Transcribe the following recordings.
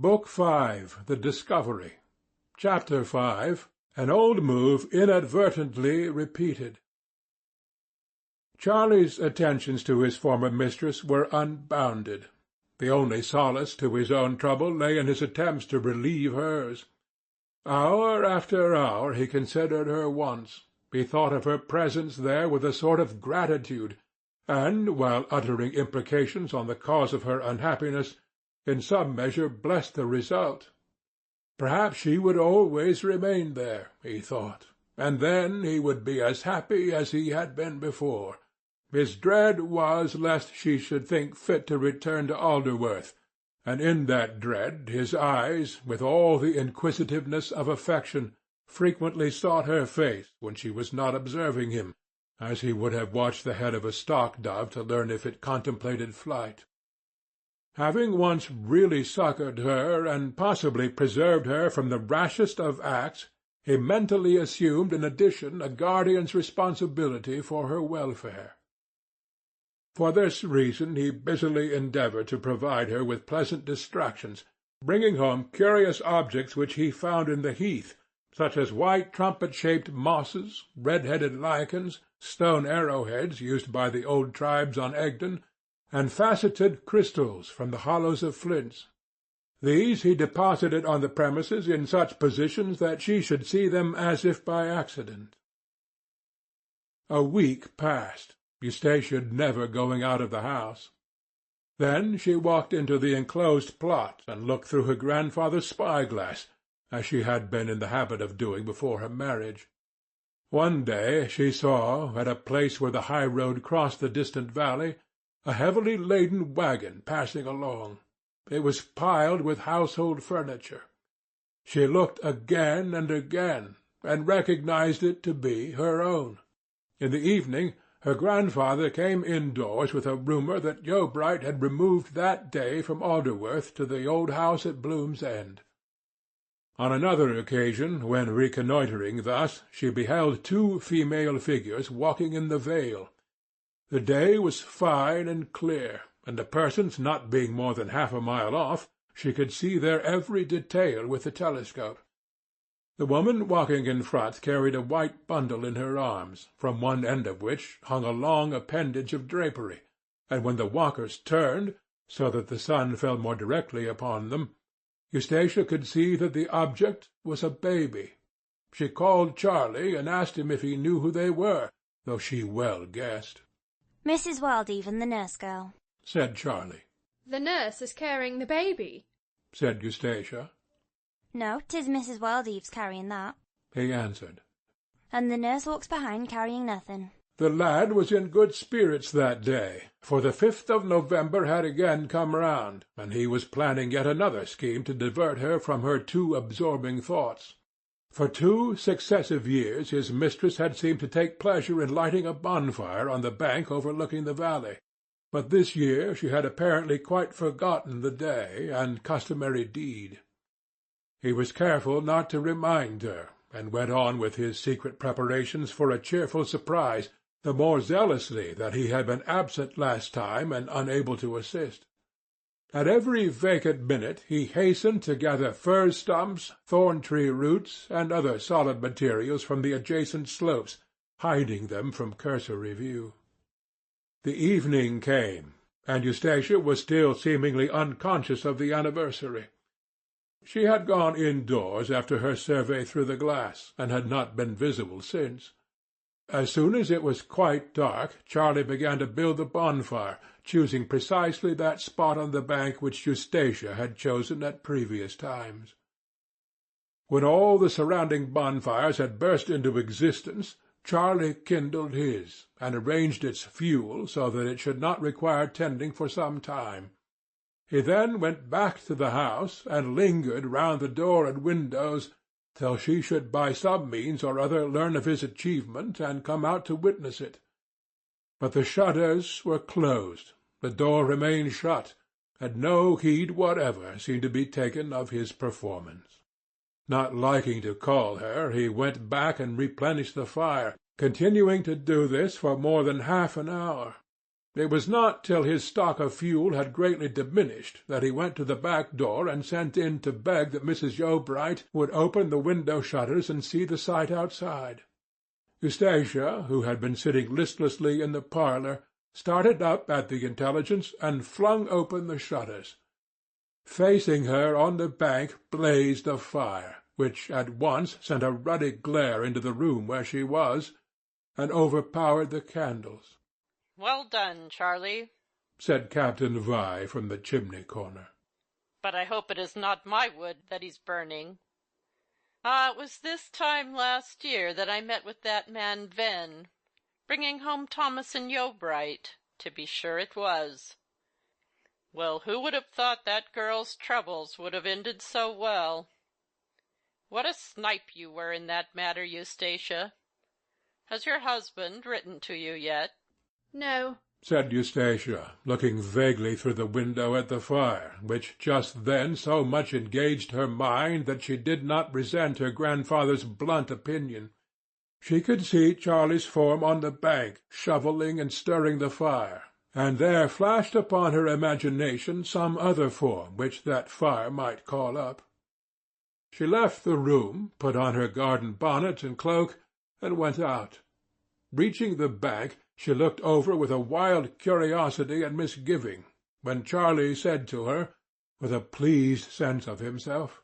Book 5. The Discovery. Chapter 5. An Old Move Inadvertently Repeated. Charlie's attentions to his former mistress were unbounded. The only solace to his own trouble lay in his attempts to relieve hers. Hour after hour he considered her wants. He thought of her presence there with a sort of gratitude, and, while uttering imprecations on the cause of her unhappiness, in some measure blessed the result. Perhaps she would always remain there, he thought, and then he would be as happy as he had been before. His dread was lest she should think fit to return to Alderworth, and in that dread his eyes, with all the inquisitiveness of affection, frequently sought her face when she was not observing him, as he would have watched the head of a stock-dove to learn if it contemplated flight. Having once really succoured her, and possibly preserved her from the rashest of acts, he mentally assumed in addition a guardian's responsibility for her welfare. For this reason he busily endeavoured to provide her with pleasant distractions, bringing home curious objects which he found in the heath, such as white trumpet-shaped mosses, red-headed lichens, stone arrowheads used by the old tribes on Egdon, and faceted crystals from the hollows of flints. These he deposited on the premises in such positions that she should see them as if by accident. A week passed, Eustacia never going out of the house. Then she walked into the enclosed plot and looked through her grandfather's spy-glass, as she had been in the habit of doing before her marriage. One day she saw, at a place where the high road crossed the distant valley, a heavily laden wagon passing along. It was piled with household furniture. She looked again and again, and recognized it to be her own. In the evening her grandfather came indoors with a rumour that Joe Bright had removed that day from Alderworth to the old house at Bloom's End. On another occasion, when reconnoitring thus, she beheld two female figures walking in the vale. The day was fine and clear, and the persons not being more than half a mile off, she could see their every detail with the telescope. The woman walking in front carried a white bundle in her arms, from one end of which hung a long appendage of drapery, and when the walkers turned, so that the sun fell more directly upon them, Eustacia could see that the object was a baby. She called Charlie and asked him if he knew who they were, though she well guessed. "Mrs. Wildeven, the nurse girl," said Charlie. "The nurse is carrying the baby," said Eustacia. "No, 'tis Mrs. Wildeve's carrying that," he answered. "and the nurse walks behind carrying nothing." The lad was in good spirits that day, for the 5th of November had again come round, and he was planning yet another scheme to divert her from her too absorbing thoughts. For 2 successive years his mistress had seemed to take pleasure in lighting a bonfire on the bank overlooking the valley, but this year she had apparently quite forgotten the day and customary deed. He was careful not to remind her, and went on with his secret preparations for a cheerful surprise, the more zealously that he had been absent last time and unable to assist. At every vacant minute he hastened to gather fir stumps, thorn-tree roots, and other solid materials from the adjacent slopes, hiding them from cursory view. The evening came, and Eustacia was still seemingly unconscious of the anniversary. She had gone indoors after her survey through the glass, and had not been visible since. As soon as it was quite dark, Charlie began to build the bonfire, choosing precisely that spot on the bank which Eustacia had chosen at previous times. When all the surrounding bonfires had burst into existence, Charlie kindled his, and arranged its fuel so that it should not require tending for some time. He then went back to the house, and lingered round the door and windows till she should by some means or other learn of his achievement and come out to witness it. But the shutters were closed, the door remained shut, and no heed whatever seemed to be taken of his performance. Not liking to call her, he went back and replenished the fire, continuing to do this for more than half an hour. It was not till his stock of fuel had greatly diminished that he went to the back door and sent in to beg that Mrs. Yeobright would open the window-shutters and see the sight outside. Eustacia, who had been sitting listlessly in the parlour, started up at the intelligence and flung open the shutters. Facing her on the bank blazed a fire, which at once sent a ruddy glare into the room where she was, and overpowered the candles. "Well done, Charlie," said Captain Vi from the chimney-corner. "but I hope it is not my wood that he's burning. Ah, it was this time last year that I met with that man Venn, bringing home Thomas and Yeobright, to be sure it was. Well, who would have thought that girl's troubles would have ended so well? What a snipe you were in that matter, Eustacia. Has your husband written to you yet?" No, said Eustacia, looking vaguely through the window at the fire, which just then so much engaged her mind that she did not resent her grandfather's blunt opinion. She could see Charlie's form on the bank, shovelling and stirring the fire, and there flashed upon her imagination some other form which that fire might call up. She left the room, put on her garden bonnet and cloak, and went out. Reaching the bank, she looked over with a wild curiosity and misgiving, when Charlie said to her, with a pleased sense of himself,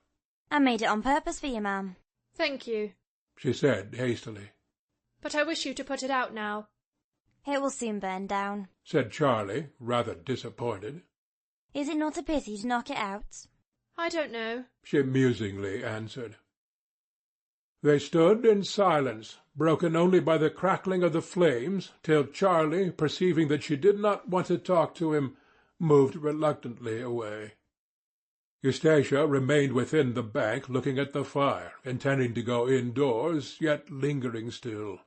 "I made it on purpose for you, ma'am." thank you, she said hastily. but I wish you to put it out now. "It will soon burn down." said Charlie, rather disappointed. "Is it not a pity to knock it out?" I don't know. she musingly answered. They stood in silence, broken only by the crackling of the flames, till Charlie, perceiving that she did not want to talk to him, moved reluctantly away. Eustacia remained within the bank, looking at the fire, intending to go indoors, yet lingering still.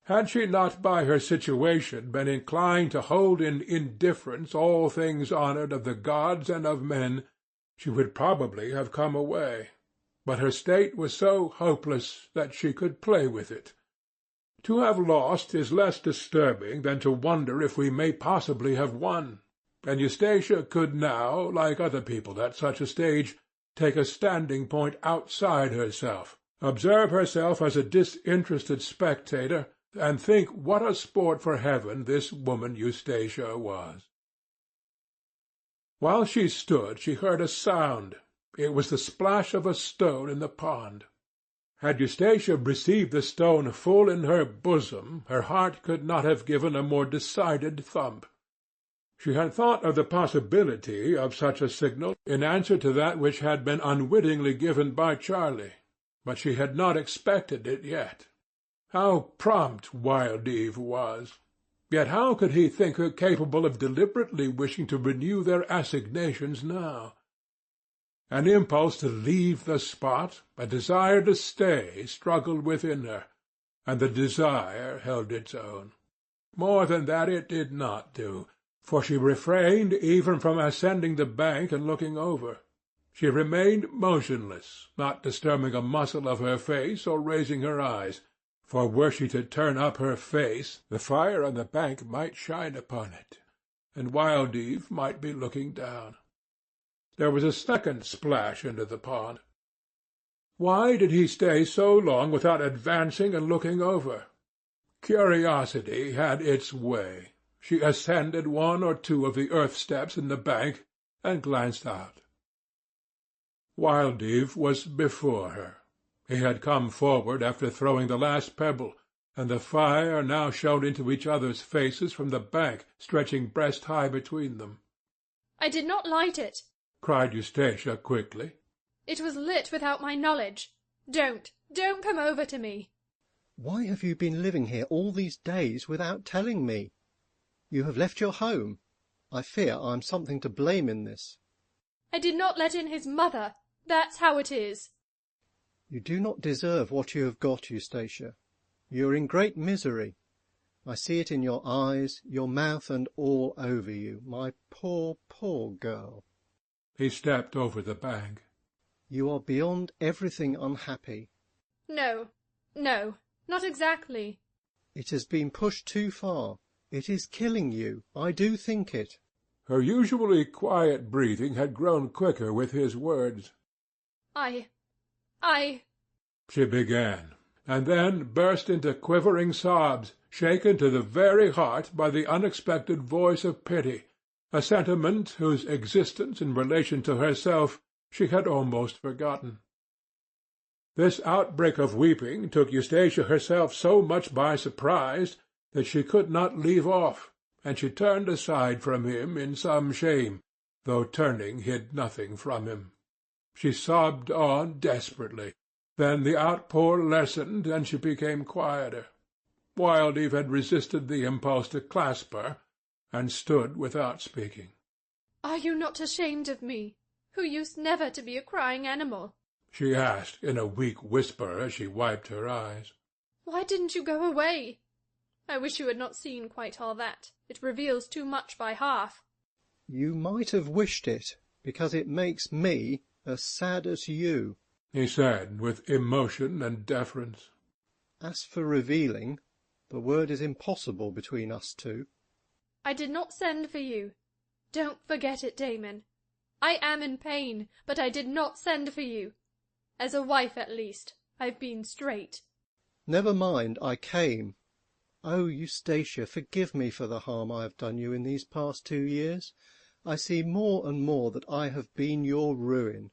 Had she not by her situation been inclined to hold in indifference all things honoured of the gods and of men, she would probably have come away. But her state was so hopeless that she could play with it. To have lost is less disturbing than to wonder if we may possibly have won, and Eustacia could now, like other people at such a stage, take a standing point outside herself, observe herself as a disinterested spectator, and think what a sport for heaven this woman Eustacia was. While she stood, she heard a sound. It was the splash of a stone in the pond. Had Eustacia received the stone full in her bosom, her heart could not have given a more decided thump. She had thought of the possibility of such a signal in answer to that which had been unwittingly given by Charlie, but she had not expected it yet. How prompt Wild Eve was! Yet how could he think her capable of deliberately wishing to renew their assignations now? An impulse to leave the spot, a desire to stay, struggled within her, and the desire held its own. More than that it did not do, for she refrained even from ascending the bank and looking over. She remained motionless, not disturbing a muscle of her face or raising her eyes, for were she to turn up her face, the fire on the bank might shine upon it, and Wild Eve might be looking down. There was a second splash into the pond. Why did he stay so long without advancing and looking over? Curiosity had its way. She ascended one or two of the earth steps in the bank and glanced out. Wild Eve was before her. He had come forward after throwing the last pebble, and the fire now shone into each other's faces from the bank, stretching breast-high between them. I did not light it, cried Eustacia quickly. It was lit without my knowledge. Don't come over to me. Why have you been living here all these days without telling me? You have left your home. I fear I am something to blame in this. I did not let in his mother. That's how it is. You do not deserve what you have got, Eustacia. You are in great misery. I see it in your eyes, your mouth, and all over you, my poor, poor girl. He stepped over the bank. You are beyond everything unhappy. No, not exactly. It has been pushed too far. It is killing you. I do think it. Her usually quiet breathing had grown quicker with his words. I... she began, and then burst into quivering sobs, shaken to the very heart by the unexpected voice of pity, a sentiment whose existence in relation to herself she had almost forgotten. This outbreak of weeping took Eustacia herself so much by surprise that she could not leave off, and she turned aside from him in some shame, though turning hid nothing from him. She sobbed on desperately. Then the outpour lessened, and she became quieter. Wildeve had resisted the impulse to clasp her, and stood without speaking. "Are you not ashamed of me, who used never to be a crying animal?" she asked in a weak whisper as she wiped her eyes. "Why didn't you go away? I wish you had not seen quite all that. It reveals too much by half." You might have wished it, because it makes me as sad as you, he said, with emotion and deference. As for revealing, the word is impossible between us two. "I did not send for you. Don't forget it, Damon. I am in pain, but I did not send for you. As a wife, at least, I've been straight." Never mind, I came. Oh, Eustacia, forgive me for the harm I have done you in these past 2 years. I see more and more that I have been your ruin.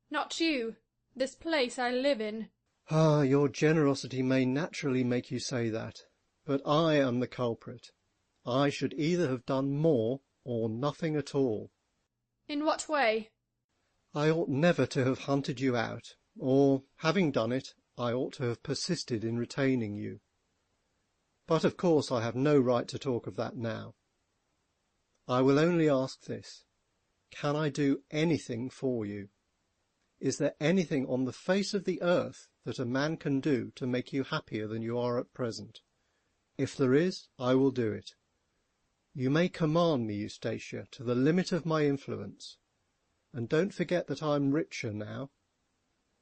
"Not you. This place I live in." Ah, your generosity may naturally make you say that, but I am the culprit. I should either have done more or nothing at all. "In what way?" I ought never to have hunted you out, or, having done it, I ought to have persisted in retaining you. But of course I have no right to talk of that now. I will only ask this. Can I do anything for you? Is there anything on the face of the earth that a man can do to make you happier than you are at present? If there is, I will do it. You may command me, Eustacia, to the limit of my influence. And don't forget that I am richer now.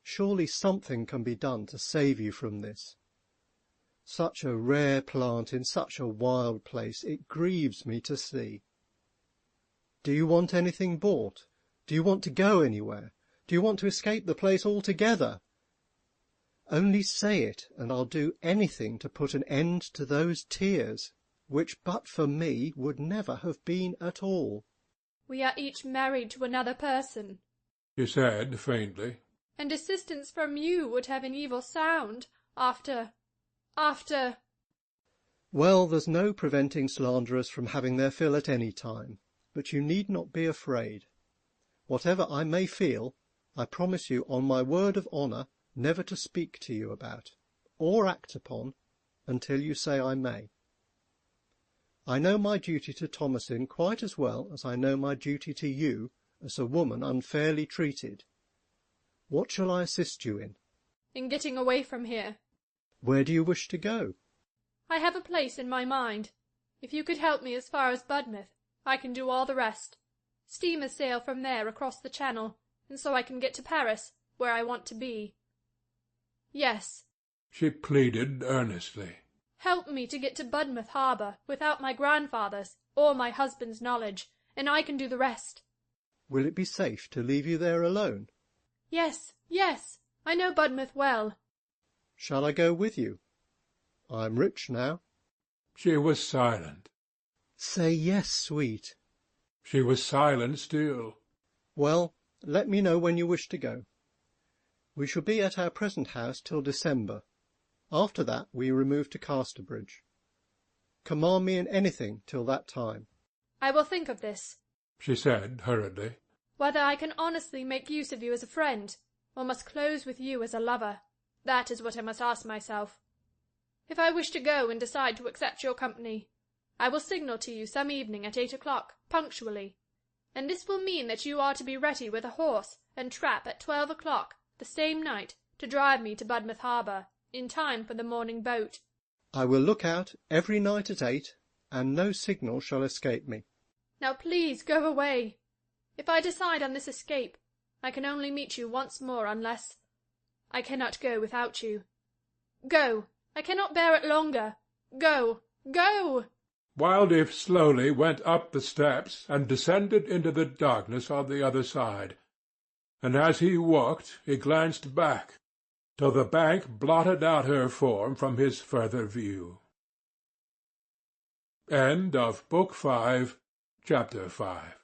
Surely something can be done to save you from this. Such a rare plant in such a wild place, it grieves me to see. Do you want anything bought? Do you want to go anywhere? Do you want to escape the place altogether? Only say it, and I'll do anything to put an end to those tears, which but for me would never have been at all." "We are each married to another person," she said faintly. "and assistance from you would have an evil sound after... Well, there's no preventing slanderers from having their fill at any time, but you need not be afraid. Whatever I may feel, I promise you on my word of honour never to speak to you about, or act upon, until you say I may. I know my duty to Thomasin quite as well as I know my duty to you as a woman unfairly treated. What shall I assist you in?" "In getting away from here." "Where do you wish to go?" "I have a place in my mind. If you could help me as far as Budmouth, I can do all the rest. Steamers sail from there across the Channel, and so I can get to Paris, where I want to be." "Yes," she pleaded earnestly. "help me to get to Budmouth harbour without my grandfather's or my husband's knowledge, and I can do the rest." "Will it be safe to leave you there alone?" Yes, yes, I know Budmouth well." "Shall I go with you? I am rich now." She was silent. "Say yes, sweet." She was silent still. "Well, let me know when you wish to go. We shall be at our present house till December. After that we remove to Casterbridge. Command me in anything till that time." "I will think of this," she said hurriedly. "whether I can honestly make use of you as a friend, or must close with you as a lover. That is what I must ask myself. If I wish to go and decide to accept your company, I will signal to you some evening at 8 o'clock, punctually, and this will mean that you are to be ready with a horse and trap at 12 o'clock the same night to drive me to Budmouth harbour, in time for the morning boat." "I will look out every night at 8, and no signal shall escape me." "Now please go away. If I decide on this escape, I can only meet you once more unless... I cannot go without you. Go! I cannot bear it longer. Go! Go!" Wildif slowly went up the steps and descended into the darkness on the other side, and as he walked he glanced back, till the bank blotted out her form from his further view. End of Book 5, Chapter 5.